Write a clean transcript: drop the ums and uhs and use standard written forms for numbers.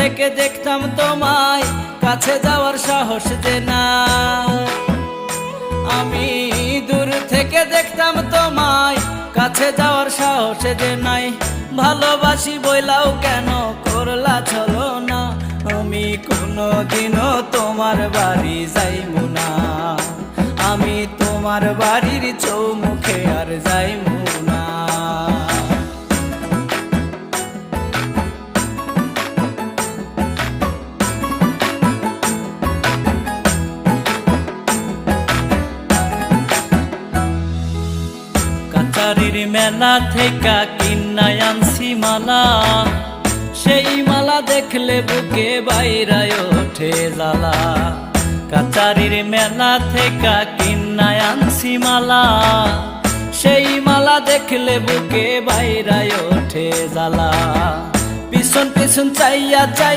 থেকে দেখতাম তোমায়, কাছে যাওয়ার সাহস যে না। আমি দূর থেকে দেখতাম তোমায়, কাছে যাওয়ার সাহস যে নাই। ভালোবাসি বইলাও কেন করলা চলো না, আমি কোনোদিনও তোমার বাড়ি যাইমু না। আমি তোমার বাড়ির চৌমুখে আর যাইমু না। কাচারির মেলা থেকে কিনায় আনছি মালা, সেই মালা দেখলে বুকে বাইরায় ওঠে জ্বালা। কাচারির মেলা থেকে কিনায় আনছি মালা, সেই মালা দেখলে বুকে বাইরায় ওঠে জ্বালা। পিছন পিছন চাইয়া চাই